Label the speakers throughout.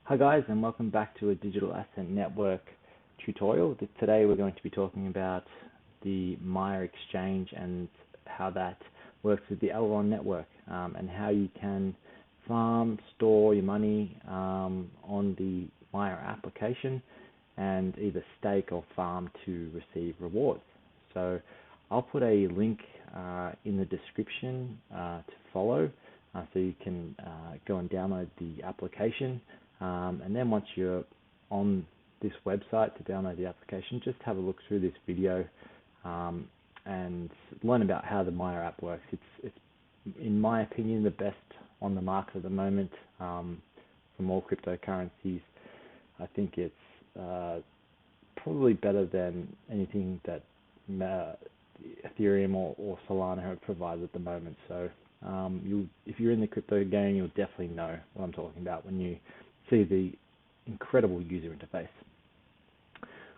Speaker 1: Hi guys, and welcome back to a digital asset network tutorial. Today we're going to be talking about the Maya exchange and how that works with the Elrond network, and how you can farm, store your money on the Maya application and either stake or farm to receive rewards. So I'll put a link in the description to follow, so you can go and download the application. And then once you're on this website to download the application, just have a look through this video and learn about how the Maya app works. It's in my opinion the best on the market at the moment from all cryptocurrencies. I think it's probably better than anything that Ethereum or Solana have provided at the moment. So if you're in the crypto game, you'll definitely know what I'm talking about when you see the incredible user interface.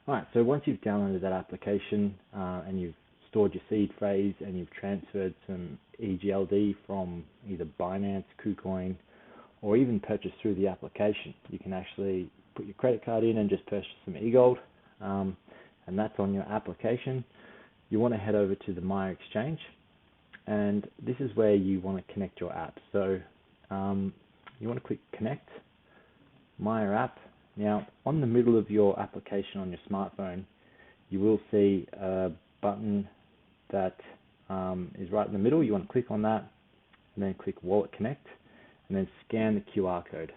Speaker 1: Alright, so once you've downloaded that application and you've stored your seed phrase and you've transferred some EGLD from either Binance, KuCoin, or even purchase through the application, you can actually put your credit card in and just purchase some EGLD, and that's on your application. You want to head over to the Maya exchange, and this is where you want to connect your app. So you want to click connect Maya app. Now, on the middle of your application on your smartphone, you will see a button that is right in the middle. You want to click on that, and then click Wallet Connect, and then scan the QR code.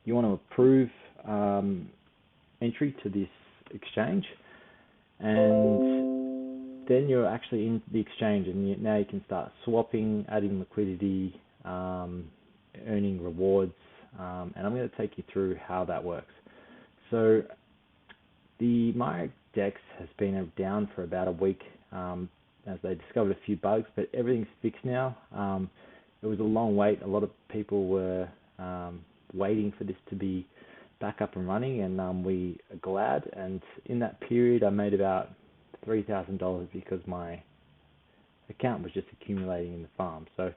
Speaker 1: You want to approve entry to this exchange, and then you're actually in the exchange, and now you can start swapping, adding liquidity, earning rewards. And I'm going to take you through how that works. So the Maya DEX has been down for about a week as they discovered a few bugs, but everything's fixed now. It was a long wait. A lot of people were waiting for this to be back up and running, and we are glad. And in that period, I made about $3,000 because my account was just accumulating in the farm. So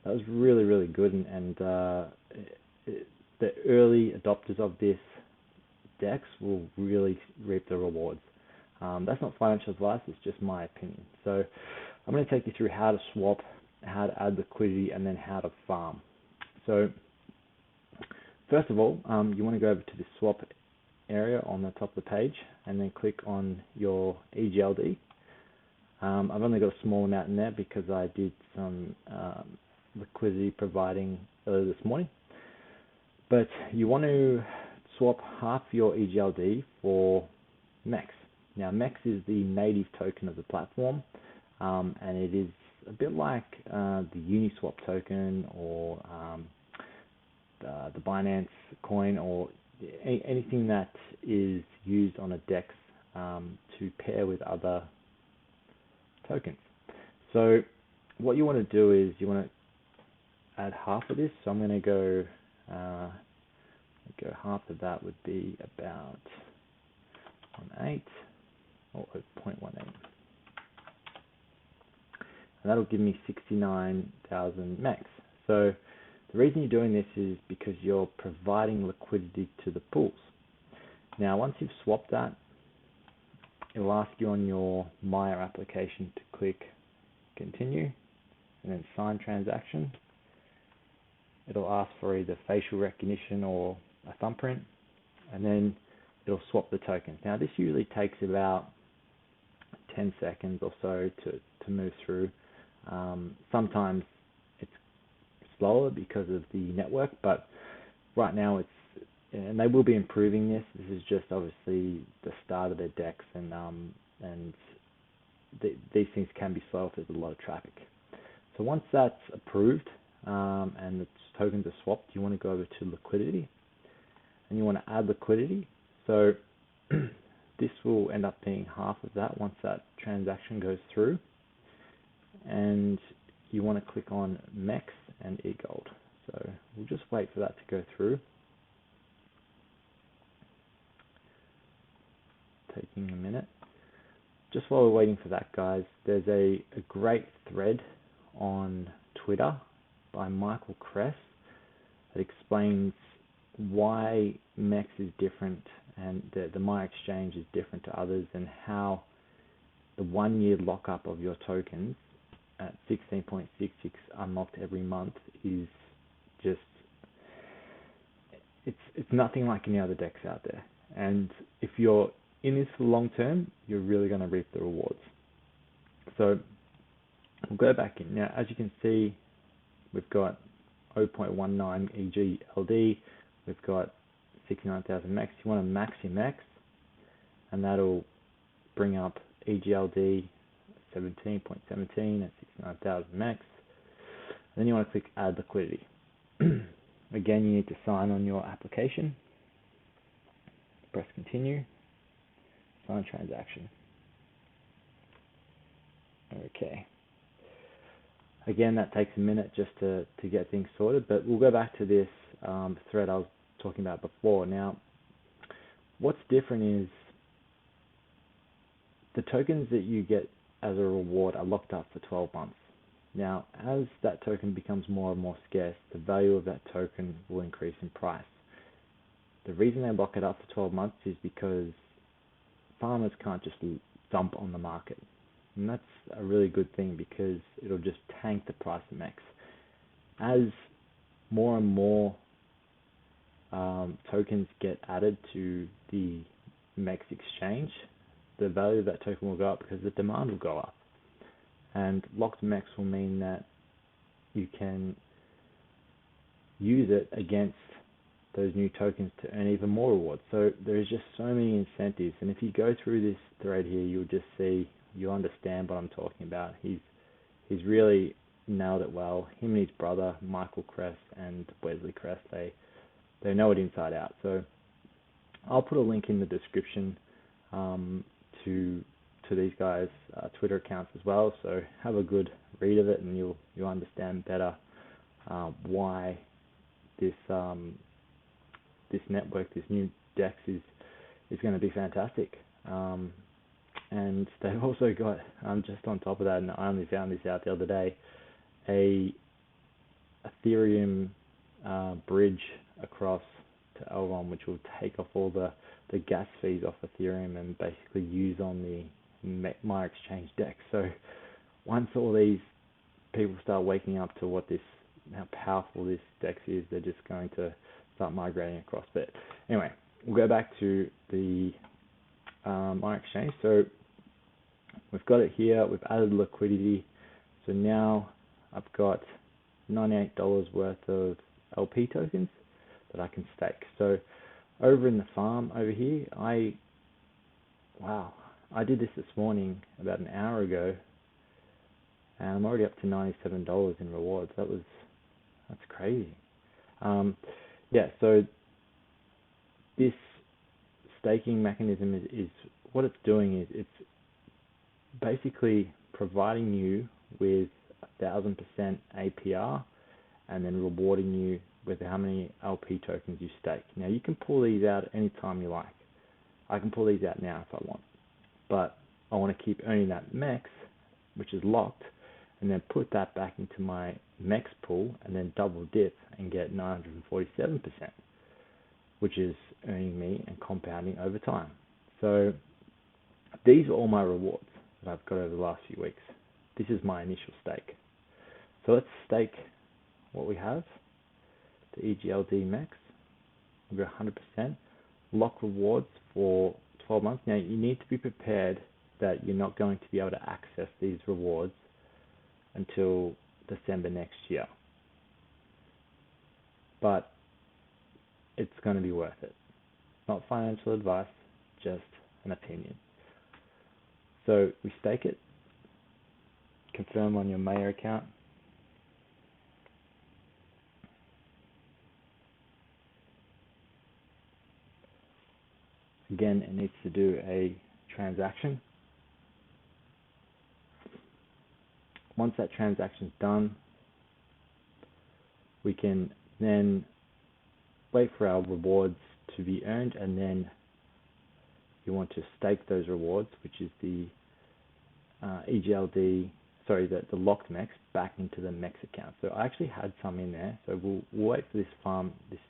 Speaker 1: that was really, really good, and the early adopters of this DEX will really reap the rewards. That's not financial advice, it's just my opinion. So I'm going to take you through how to swap, how to add liquidity, and then how to farm. So first of all, you want to go over to the swap area on the top of the page, and then click on your EGLD. I've only got a small amount in there because I did some liquidity providing earlier this morning. But you want to swap half your EGLD for MEX. Now, MEX is the native token of the platform, and it is a bit like the Uniswap token or the Binance coin, or anything that is used on a DEX to pair with other tokens. So what you want to do is you want to add half of this. So I'm going to go half of that would be about 0.18 or 0.18, and that'll give me 69,000 MEX. So the reason you're doing this is because you're providing liquidity to the pools. Now, once you've swapped that, it'll ask you on your Maya application to click continue and then sign transaction. It'll ask for either facial recognition or a thumbprint, and then it'll swap the tokens. Now, this usually takes about 10 seconds or so to move through. Sometimes it's slower because of the network, but right now and they will be improving this. This is just obviously the start of their DEX, and these things can be slow if there's a lot of traffic. So once that's approved, and the tokens are swapped, you want to go over to liquidity, and you want to add liquidity. So this will end up being half of that once that transaction goes through, and you want to click on MEX and EGLD. So we'll just wait for that to go through, taking a minute. Just while we're waiting for that, guys, there's a great thread on Twitter by Michael Kress that explains why MEX is different and the My Exchange is different to others, and how the 1 year lockup of your tokens at 16.66 unlocked every month is just, it's nothing like any other DEX out there. And if you're in this for the long term, you're really going to reap the rewards. So we'll go back in. Now, as you can see, we've got 0.19 EGLD, we've got 69,000 MEX. You want to max your MEX, and that'll bring up EGLD 17.17 at 69,000 MEX. And then you want to click add liquidity. Again, you need to sign on your application. Press continue. Sign transaction. Okay. Again, that takes a minute just to get things sorted, but we'll go back to this thread I was talking about before. Now, what's different is the tokens that you get as a reward are locked up for 12 months. Now, as that token becomes more and more scarce, the value of that token will increase in price. The reason they lock it up for 12 months is because farmers can't just dump on the market. And that's a really good thing, because it'll just tank the price of MEX. As more and more tokens get added to the MEX exchange, the value of that token will go up because the demand will go up. And locked MEX will mean that you can use it against those new tokens to earn even more rewards. So there's just so many incentives. And if you go through this thread here, you'll just see, you'll understand what I'm talking about. He's really nailed it well. Him and his brother, Michael Kress and Wesley Kress, they know it inside out. So I'll put a link in the description to these guys' Twitter accounts as well. So have a good read of it, and you'll understand better why this network, this new DEX is going to be fantastic. And they've also got, just on top of that, and I only found this out the other day, a Ethereum bridge across to Elrond, which will take off all the gas fees off Ethereum and basically use on the Maya Exchange DEX. So once all these people start waking up to how powerful this DEX is, they're just going to start migrating across. But anyway, we'll go back to the Maya Exchange. So we've got it here. We've added liquidity. So now I've got $98 worth of LP tokens that I can stake. So over in the farm over here, I did this morning about an hour ago, and I'm already up to $97 in rewards. That's crazy. So this staking mechanism is what it's doing is it's basically providing you with 1,000% APR, and then rewarding you with how many LP tokens you stake. Now, you can pull these out anytime you like. I can pull these out now if I want, but I want to keep earning that MEX, which is locked, and then put that back into my MEX pool, and then double dip and get 947%, which is earning me and compounding over time. So these are all my rewards that I've got over the last few weeks. This is my initial stake. So let's stake what we have, the EGLD MEX. We'll go 100%. Lock rewards for 12 months. Now, you need to be prepared that you're not going to be able to access these rewards until December next year. But it's going to be worth it. Not financial advice, just an opinion. So we stake it. Confirm on your Maiar account. Again, it needs to do a transaction. Once that transaction's done, we can then wait for our rewards to be earned, and then you want to stake those rewards, which is the the locked MEX, back into the MEX account. So I actually had some in there, so we'll wait for this farm, this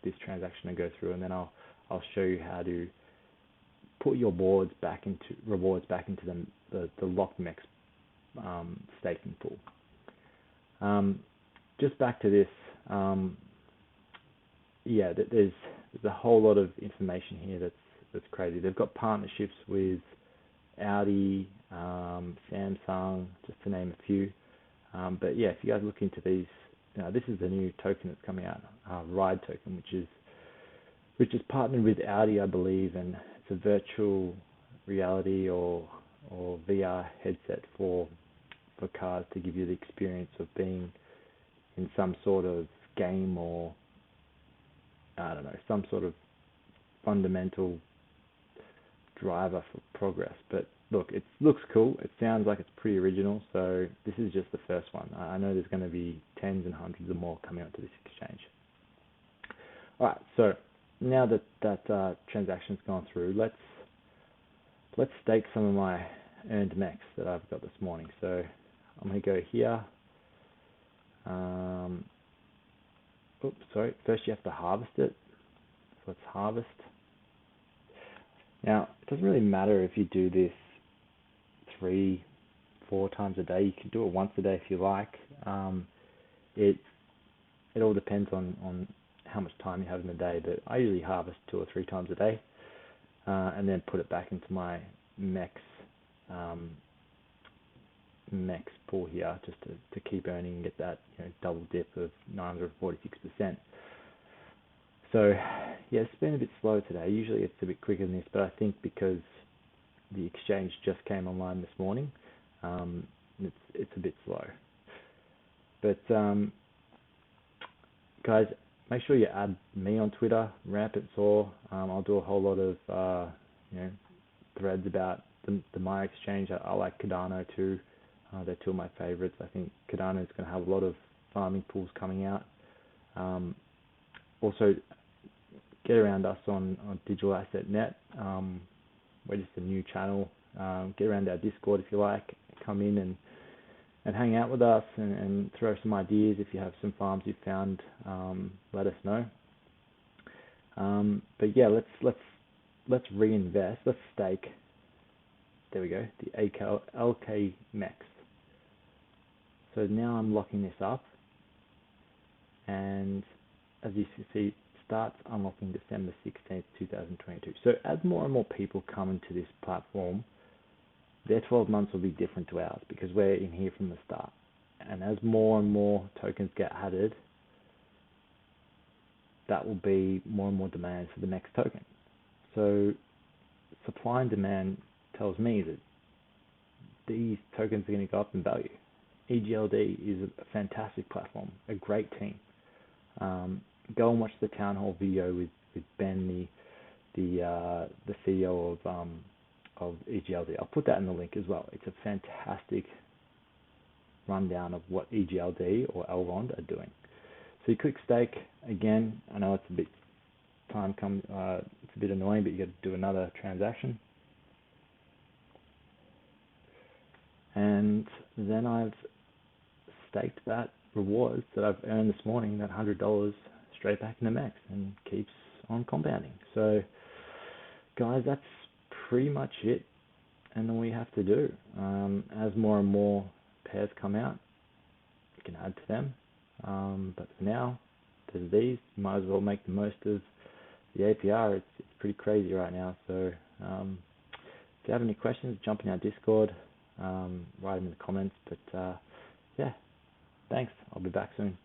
Speaker 1: this transaction to go through, and then I'll show you how to put your rewards back into the locked MEX staking pool. Just back to this, yeah, there's a whole lot of information here that's crazy. They've got partnerships with Audi, Samsung, just to name a few. But yeah, if you guys look into these, this is the new token that's coming out, Ride token, which is partnered with Audi, I believe, and it's a virtual reality or VR headset for cars to give you the experience of being in some sort of game, or I don't know, some sort of fundamental driver for progress. But look, it looks cool. It sounds like it's pretty original. So this is just the first one. I know there's going to be tens and hundreds of more coming onto this exchange. All right. So now that transaction's gone through, let's stake some of my earned MEX that I've got this morning. So I'm going to go here. Oops, sorry. First you have to harvest it. So let's harvest. Now, it doesn't really matter if you do this 3-4 times a day. You can do it once a day if you like. It all depends on how much time you have in the day, but I usually harvest 2 or 3 times a day, and then put it back into my MEX pool here, just to keep earning and get that double dip of 946%. So yeah, it's been a bit slow today. Usually it's a bit quicker than this, but I think because the exchange just came online this morning, it's a bit slow. But guys, make sure you add me on Twitter, RampantSaw. I'll do a whole lot of threads about the Maya exchange. I like Cardano too. They're two of my favorites. I think Cardano is going to have a lot of farming pools coming out. Also, get around us on Digital Asset Net. We're just a new channel. Get around our Discord if you like. Come in and hang out with us and throw some ideas. If you have some farms you've found, let us know. But yeah, let's reinvest. Let's stake. There we go. The LK MEX. So now I'm locking this up, and as you see, starts unlocking December 16th, 2022. So as more and more people come into this platform, their 12 months will be different to ours because we're in here from the start. And as more and more tokens get added, that will be more and more demand for the next token. So supply and demand tells me that these tokens are going to go up in value. EGLD is a fantastic platform, a great team. Go and watch the town hall video with Ben, the CEO of EGLD. I'll put that in the link as well. It's a fantastic rundown of what EGLD or Elrond are doing. So you click stake again. I know it's a bit it's a bit annoying, but you got to do another transaction. And then I've staked that rewards that I've earned this morning, that $100 straight back into MEX, and keeps on compounding. So guys, that's pretty much it, and all we have to do, as more and more pairs come out, you can add to them, but for now there's these. You might as well make the most of the APR. It's pretty crazy right now. So if you have any questions, jump in our Discord, write them in the comments. But yeah, thanks. I'll be back soon.